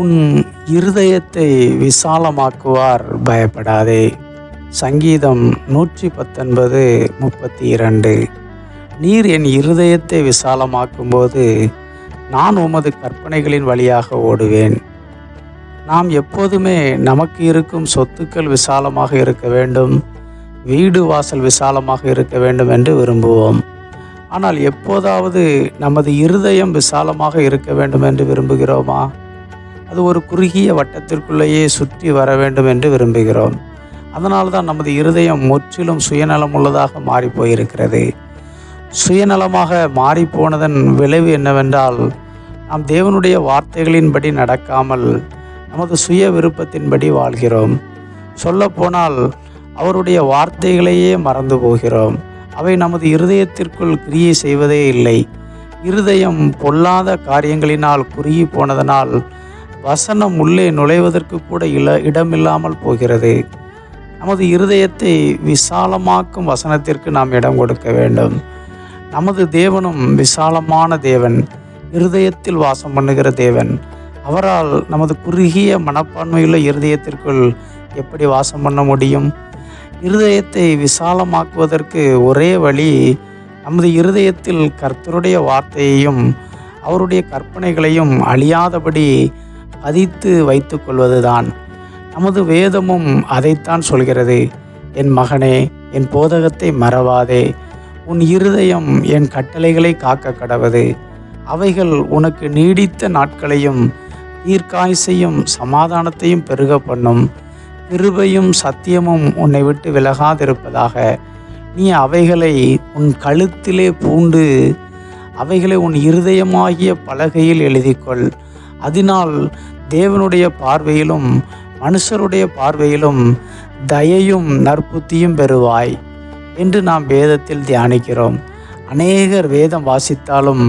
உன் இருதயத்தை விசாலமாக்குவார், பயப்படாதே. சங்கீதம் 119:32. நீர் என் இருதயத்தை விசாலமாக்கும்போது நான் உமது கற்பனைகளின் வழியாக ஓடுவேன். நாம் எப்போதுமே நமக்கு இருக்கும் சொத்துக்கள் விசாலமாக இருக்க வேண்டும், வீடு வாசல் விசாலமாக இருக்க வேண்டும் என்று விரும்புவோம். ஆனால் எப்போதாவது நமது இருதயம் விசாலமாக இருக்க வேண்டும் என்று விரும்புகிறோமா? அது ஒரு குறுகிய வட்டத்திற்குள்ளேயே சுற்றி வர வேண்டும் என்று விரும்புகிறோம். அதனால்தான் நமது இருதயம் முற்றிலும் சுயநலம் உள்ளதாக மாறி போயிருக்கிறது. சுயநலமாக மாறிப்போனதன் விளைவு என்னவென்றால், நாம் தேவனுடைய வார்த்தைகளின்படி நடக்காமல் நமது சுய விருப்பத்தின்படி வாழ்கிறோம். சொல்லப்போனால் அவருடைய வார்த்தைகளையே மறந்து போகிறோம். அவை நமது இருதயத்திற்குள் கிரியை செய்வதே இல்லை. இருதயம் பொல்லாத காரியங்களினால் குறுகி போனதனால் வசனம் உள்ளே நுழைவதற்கு கூட இடமில்லாமல் போகிறது. நமது இருதயத்தை விசாலமாக்கும் வசனத்திற்கு நாம் இடம் கொடுக்க வேண்டும். நமது தேவனும் விசாலமான தேவன், இருதயத்தில் வாசம் பண்ணுகிற தேவன். அவரால் நமது குறுகிய மனப்பான்மையுள்ள இருதயத்திற்குள் எப்படி வாசம் பண்ண முடியும்? இருதயத்தை விசாலமாக்குவதற்கு ஒரே வழி, நமது இருதயத்தில் கர்த்தருடைய வார்த்தையையும் அவருடைய கற்பனைகளையும் அழியாதபடி பதித்து வைத்து கொள்வதுதான். நமது வேதமும் அதைத்தான் சொல்கிறது. என் மகனே, என் போதகத்தை மறவாதே, உன் இருதயம் என் கட்டளைகளை காக்க கடவது. அவைகள் உனக்கு நீடித்த நாட்களையும் தீர்க்காயுசையும் சமாதானத்தையும் பெருக பண்ணும். கிருபையும் சத்தியமும் உன்னை விட்டு விலகாதிருப்பதாக. நீ அவைகளை உன் கழுத்திலே பூண்டு அவைகளை உன் இருதயமாகிய பலகையில் எழுதிக்கொள். அதனால் தேவனுடைய பார்வையிலும் மனுஷருடைய பார்வையிலும் தயையும் நற்புத்தியும் பெறுவாய் என்று நாம் வேதத்தில் தியானிக்கிறோம். அநேகர் வேதம் வாசித்தாலும்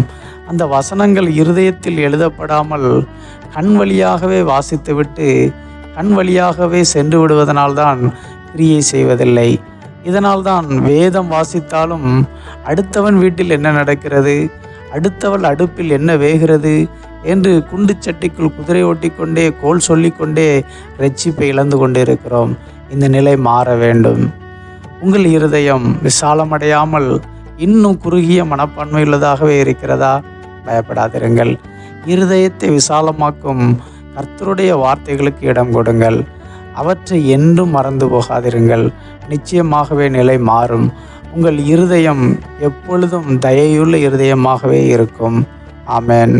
அந்த வசனங்கள் இருதயத்தில் எழுதப்படாமல் கண் வழியாகவே வாசித்துவிட்டு கண் வழியாகவே சென்று விடுவதனால்தான் கிரியை செய்வதில்லை. இதனால்தான் வேதம் வாசித்தாலும் அடுத்தவன் வீட்டில் என்ன நடக்கிறது, அடுத்தவள் அடுப்பில் என்ன வேகிறது என்று குண்டு சட்டிக்குள் குதிரை ஓட்டிக்கொண்டே கோல் சொல்லிக்கொண்டே ரட்சிப்பை இழந்து கொண்டே இருக்கிறோம். இந்த நிலை மாற வேண்டும். உங்கள் இருதயம் விசாலமடையாமல் இன்னும் குறுகிய மனப்பான்மையுள்ளதாகவே இருக்கிறதா? பயப்படாதிருங்கள். இருதயத்தை விசாலமாக்கும் கர்த்தருடைய வார்த்தைகளுக்கு இடம் கொடுங்கள். அவற்றை என்றும் மறந்து போகாதிருங்கள். நிச்சயமாகவே நிலை மாறும். உங்கள் இருதயம் எப்பொழுதும் தயையுள்ள இருதயமாகவே இருக்கும். ஆமென்.